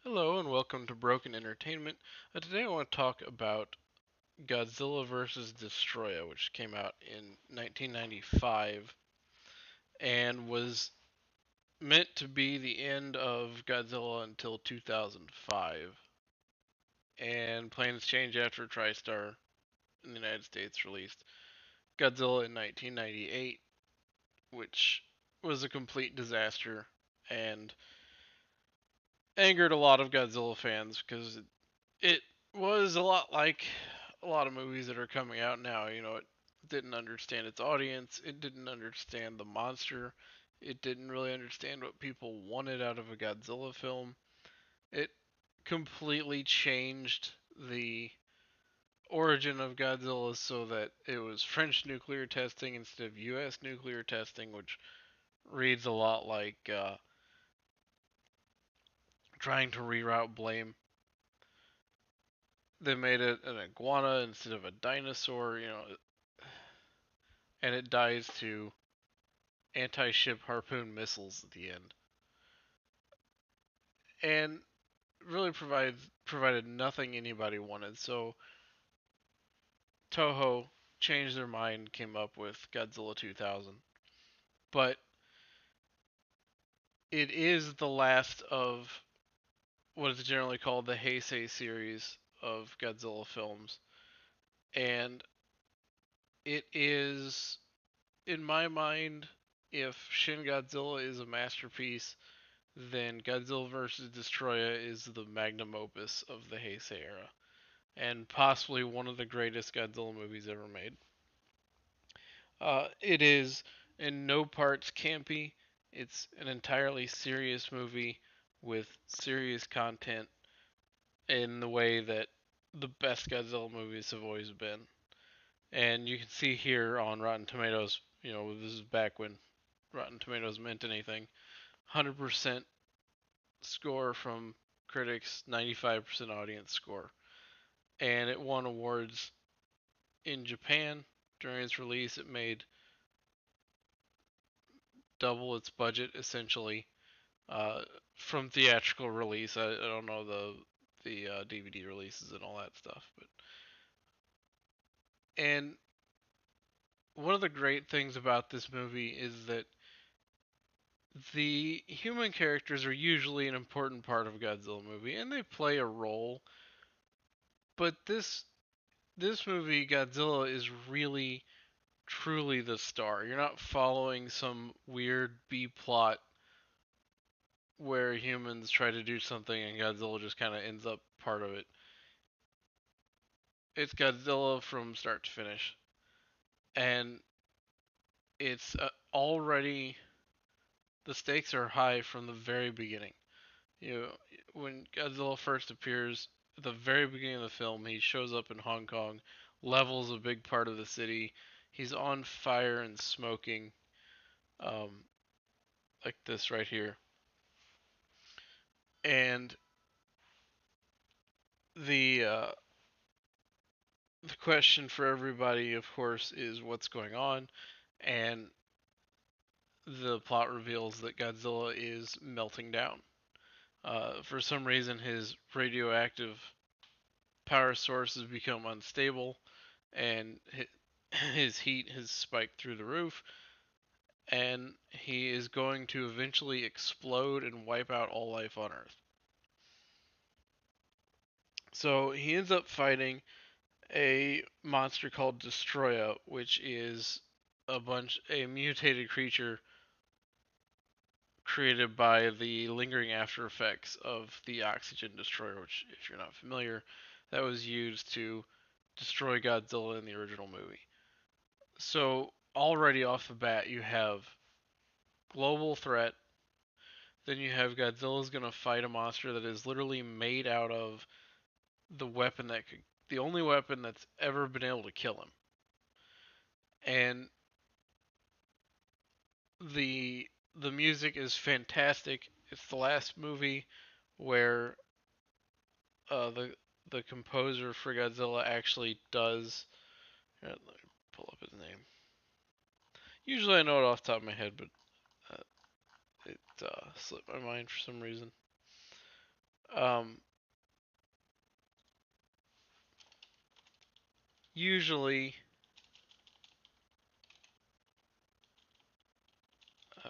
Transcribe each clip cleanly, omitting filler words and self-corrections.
Hello and welcome to Broken Entertainment. Today I want to talk about Godzilla vs. Destroyah, which came out in 1995 and was meant to be the end of Godzilla until 2005. And plans changed after TriStar in the United States released Godzilla in 1998, which was a complete disaster and angered a lot of Godzilla fans because it was a lot like a lot of movies that are coming out now. It didn't understand its audience, it didn't understand the monster, it didn't really understand what people wanted out of a Godzilla film. It completely changed the origin of Godzilla so that it was French nuclear testing instead of US nuclear testing, which reads a lot like trying to reroute blame. They made it an iguana instead of a dinosaur, and it dies to anti-ship harpoon missiles at the end, and really provided nothing anybody wanted. So Toho changed their mind, came up with Godzilla 2000, but it is the last of what is generally called the Heisei series of Godzilla films, and it is, in my mind, if Shin Godzilla is a masterpiece, then Godzilla vs. Destroyer is the magnum opus of the Heisei era, and possibly one of the greatest Godzilla movies ever made. It is in no parts campy. It's an entirely serious movie with serious content in the way that the best Godzilla movies have always been. And you can see here on Rotten Tomatoes, this is back when Rotten Tomatoes meant anything. 100% score from critics, 95% audience score. And it won awards in Japan during its release. It made double its budget essentially uh, from theatrical release. I don't know the DVD releases and all that stuff, but and one of the great things about this movie is that the human characters are usually an important part of a Godzilla movie, and they play a role. But this movie, Godzilla, is really truly the star. You're not following some weird B plot where humans try to do something and Godzilla just kind of ends up part of it. It's Godzilla from start to finish, and it's already the stakes are high from the very beginning. You know, when Godzilla first appears at the very beginning of the film, he shows up in Hong Kong, levels a big part of the city. He's on fire and smoking, um, like this right here, and the uh, the question for everybody, of course, is what's going on, and the plot reveals that Godzilla is melting down. For some reason, his radioactive power source has become unstable, and his heat has spiked through the roof, and he is going to eventually explode and wipe out all life on Earth. So he ends up fighting a monster called Destroyah, which is a mutated creature created by the lingering after effects of the oxygen destroyer, which, if you're not familiar, that was used to destroy Godzilla in the original movie. So already off the bat, you have global threat. Then you have Godzilla's gonna fight a monster that is literally made out of the only weapon that's ever been able to kill him. And the music is fantastic. It's the last movie where the composer for Godzilla actually does. Let me pull up his name. Usually I know it off the top of my head, but it slipped my mind for some reason. Um, usually, uh,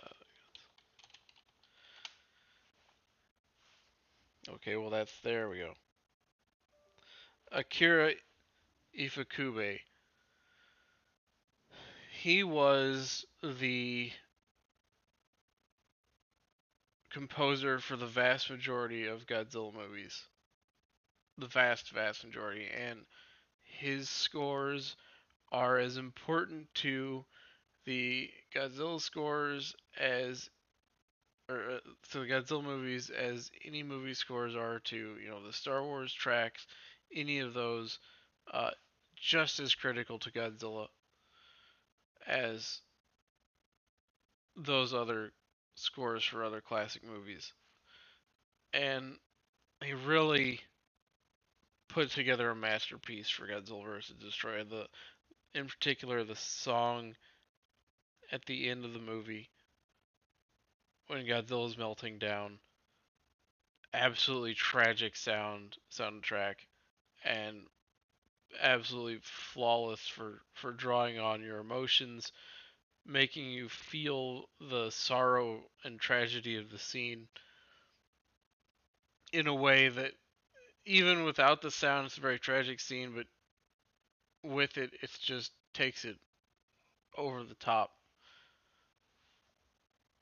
okay, well there we go. Akira Ifukube. He was the composer for the vast majority of Godzilla movies. The vast majority. And his scores are as important to the Godzilla scores as or to the Godzilla movies as any movie scores are to the Star Wars tracks, any of those, uh, just as critical to Godzilla as those other scores for other classic movies. And he really put together a masterpiece for Godzilla vs. Destroyer. In particular, the song at the end of the movie when Godzilla's melting down, absolutely tragic soundtrack, and absolutely flawless for drawing on your emotions, making you feel the sorrow and tragedy of the scene in a way that even without the sound, it's a very tragic scene, but with it, it just takes it over the top.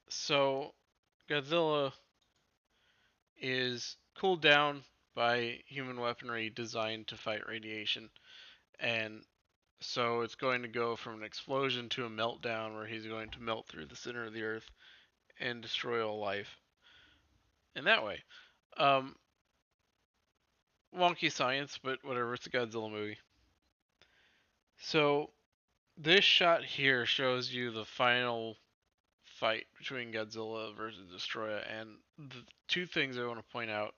So, Godzilla is cooled down by human weaponry designed to fight radiation, and so it's going to go from an explosion to a meltdown where he's going to melt through the center of the earth and destroy all life in that way. Um, Wonky science, but whatever. It's a Godzilla movie. So this shot here shows you the final fight between Godzilla versus Destroyah, and the two things I want to point out.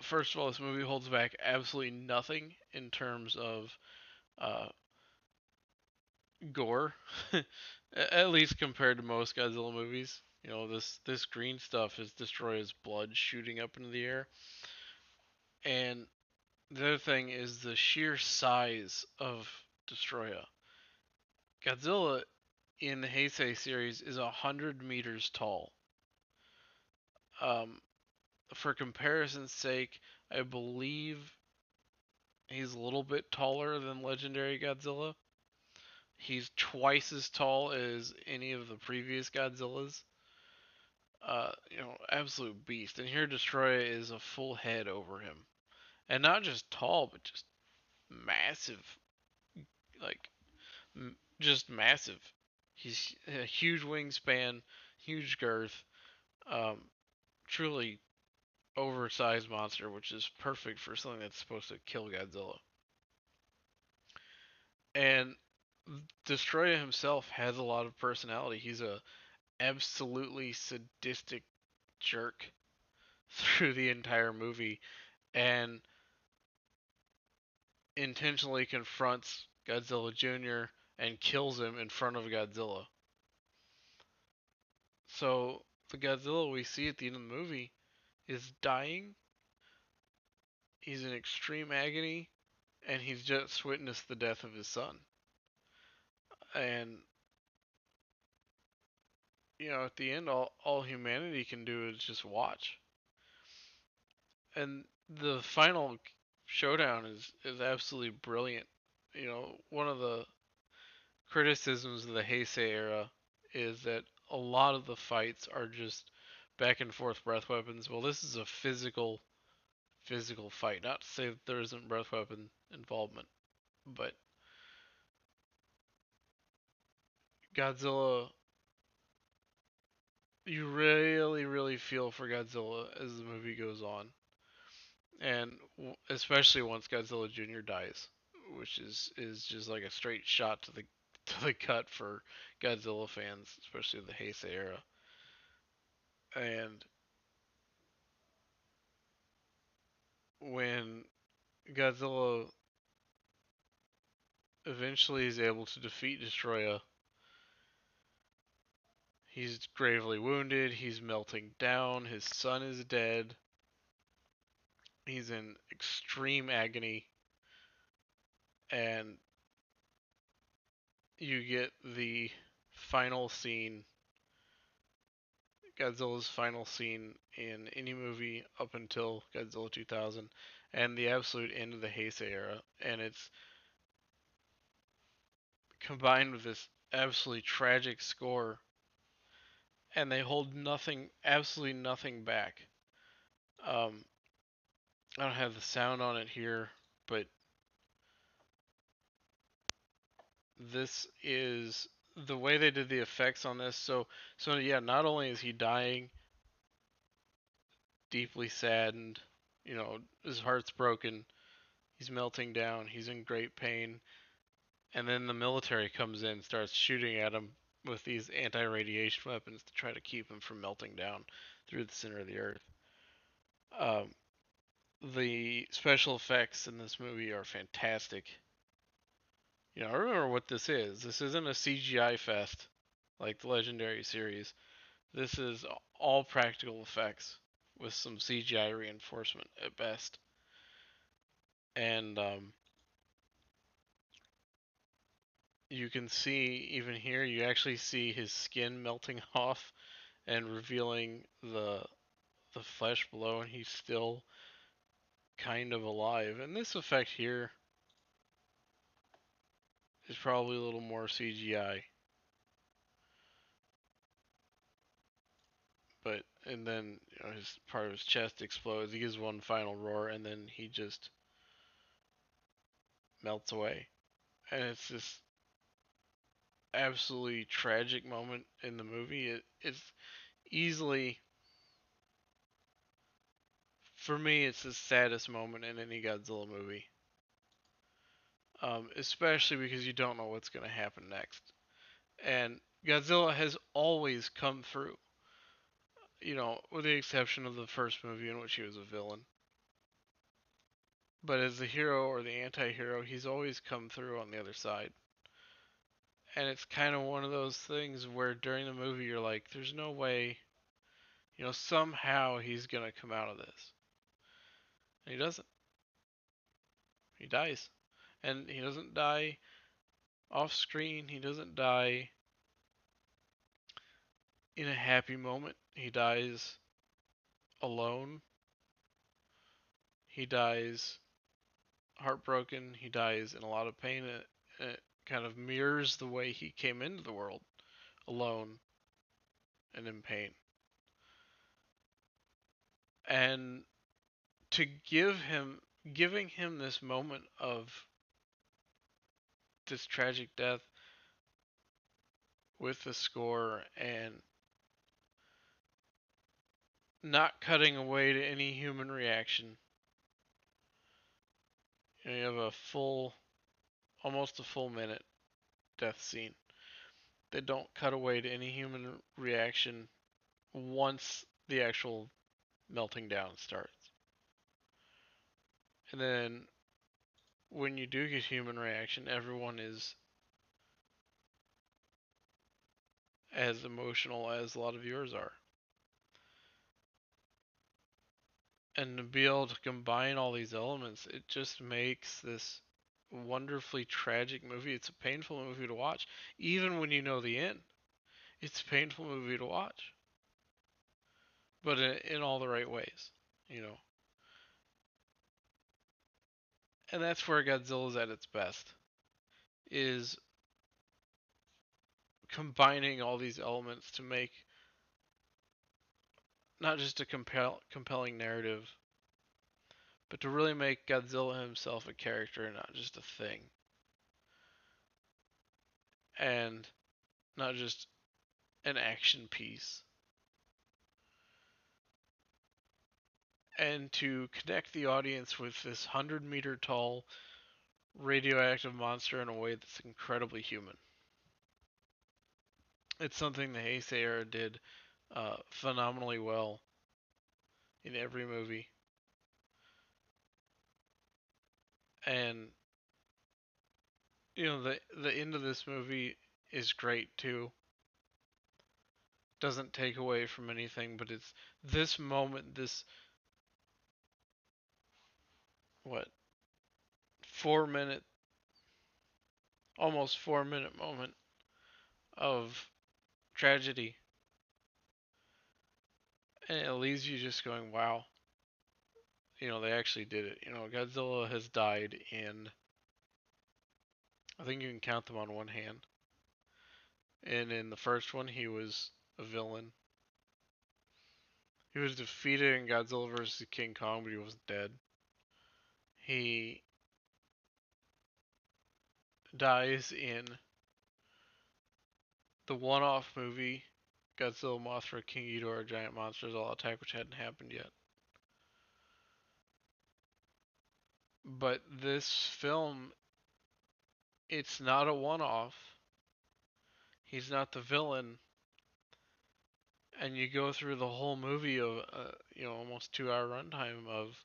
First of all, this movie holds back absolutely nothing in terms of uh, gore, at least compared to most Godzilla movies. This green stuff is Destroyah's blood shooting up into the air, and the other thing is the sheer size of Destroyah. Godzilla in the Heisei series is 100 meters tall. Um, for comparison's sake, I believe he's a little bit taller than legendary Godzilla. He's twice as tall as any of the previous Godzillas. Absolute beast. And here Destroyer is a full head over him. And not just tall, but just massive. Like, just massive. He's a huge wingspan, huge girth, um, truly oversized monster, which is perfect for something that's supposed to kill Godzilla. And Destroyer himself has a lot of personality. He's a absolutely sadistic jerk through the entire movie, and intentionally confronts Godzilla Jr. and kills him in front of Godzilla. So the Godzilla we see at the end of the movie is dying. He's in extreme agony, and he's just witnessed the death of his son. And at the end, all humanity can do is just watch. And the final showdown is absolutely brilliant. One of the criticisms of the Heisei era is that a lot of the fights are just back and forth breath weapons. Well, this is a physical fight. Not to say that there isn't breath weapon involvement, but Godzilla, you really feel for Godzilla as the movie goes on, and especially once Godzilla Jr. dies, which is just like a straight shot to the gut for Godzilla fans, especially the Heisei era. And when Godzilla eventually is able to defeat Destroyah, he's gravely wounded, he's melting down, his son is dead, He's in extreme agony, and you get the final scene, Godzilla's final scene in any movie up until Godzilla 2000, and the absolute end of the Heisei era, and it's combined with this absolutely tragic score, and they hold nothing, absolutely nothing back. Um, I don't have the sound on it here, but this is the way they did the effects on this. So yeah, not only is he dying, deeply saddened, his heart's broken, he's melting down, he's in great pain, and then the military comes in, starts shooting at him with these anti-radiation weapons to try to keep him from melting down through the center of the earth. Um, the special effects in this movie are fantastic. Remember what this is. This isn't a CGI fest like the Legendary series. This is all practical effects with some CGI reinforcement at best. And you can see, even here, you actually see his skin melting off and revealing the flesh below, and he's still kind of alive. And this effect here is probably a little more CGI. But and then his part of his chest explodes. He gives one final roar, and then he just melts away. And it's this absolutely tragic moment in the movie. It's easily, for me, it's the saddest moment in any Godzilla movie. Especially because you don't know what's going to happen next. And Godzilla has always come through. With the exception of the first movie in which he was a villain. But as the hero or the anti-hero, he's always come through on the other side. And it's kind of one of those things where during the movie you're like, there's no way, somehow he's gonna come out of this. And he doesn't. He dies. And he doesn't die off screen. He doesn't die in a happy moment. He dies alone. He dies heartbroken. He dies in a lot of pain. It kind of mirrors the way he came into the world, alone and in pain. And to giving him this moment of this tragic death with the score and not cutting away to any human reaction. You have almost a full minute death scene. They don't cut away to any human reaction once the actual melting down starts. And then when you do get human reaction, everyone is as emotional as a lot of yours are. And to be able to combine all these elements, it just makes this wonderfully tragic movie. It's a painful movie to watch, even when you know the end. It's a painful movie to watch, but in all the right ways, you know. And that's where Godzilla's at its best, is combining all these elements to make not just a compelling narrative, but to really make Godzilla himself a character and not just a thing. And not just an action piece. And to connect the audience with this 100-meter tall radioactive monster in a way that's incredibly human. It's something the Heisei era did phenomenally well in every movie. And the end of this movie is great too. Doesn't take away from anything, but it's this moment, this what 4 minute, almost 4 minute moment of tragedy, and it leaves you just going, wow, they actually did it. Godzilla has died in, I think you can count them on one hand. And in the first one, he was a villain. He was defeated in Godzilla vs. King Kong, but he wasn't dead. He dies in the one-off movie Godzilla, Mothra, King Ghidorah, Giant Monsters All Attack, which hadn't happened yet. But this film, it's not a one-off. He's not the villain, and you go through the whole movie of almost 2 hour runtime of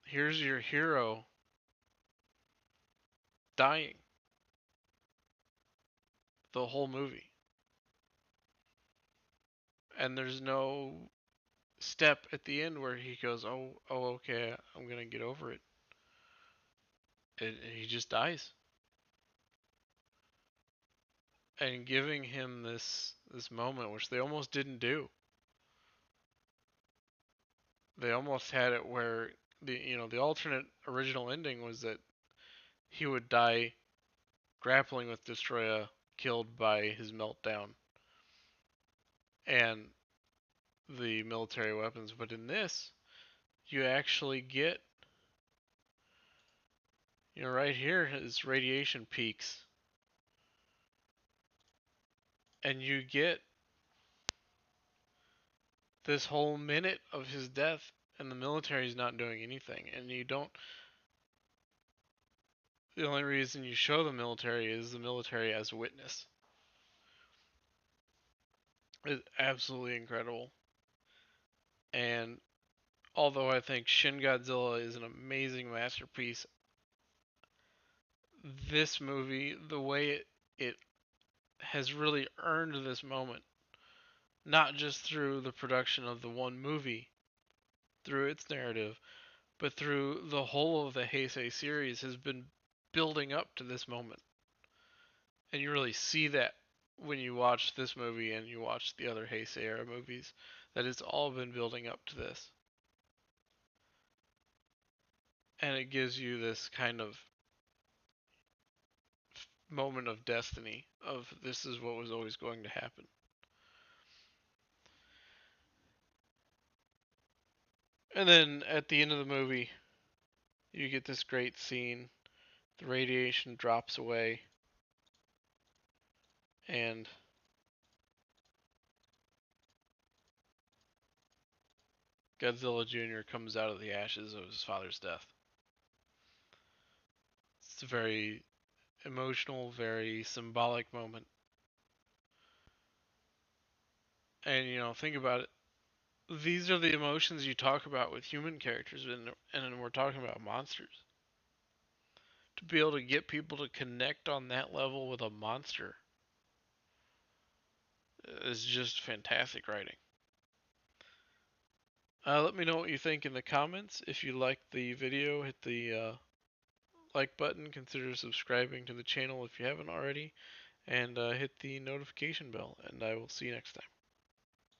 here's your hero dying the whole movie, and there's no step at the end where he goes, oh, okay, I'm gonna get over it. He just dies, and giving him this moment, which they almost didn't do. They almost had it where the alternate original ending was that he would die grappling with Destroyah, killed by his meltdown and the military weapons. But in this, you actually get, right here, his radiation peaks, and you get this whole minute of his death, and the military is not doing anything. And you don't. The only reason you show the military is the military as a witness. It's absolutely incredible. And although I think Shin Godzilla is an amazing masterpiece, this movie, the way it has really earned this moment, not just through the production of the one movie, through its narrative, but through the whole of the Heisei series, has been building up to this moment. And you really see that when you watch this movie and you watch the other Heisei era movies, that it's all been building up to this. And it gives you this kind of moment of destiny of this is what was always going to happen. And then at the end of the movie, you get this great scene. The radiation drops away, and Godzilla Jr. comes out of the ashes of his father's death. It's a very emotional, very symbolic moment. And, think about it. These are the emotions you talk about with human characters, and we're talking about monsters. To be able to get people to connect on that level with a monster is just fantastic writing. Let me know what you think in the comments. If you liked the video, hit the like button. Consider subscribing to the channel if you haven't already. And hit the notification bell. And I will see you next time.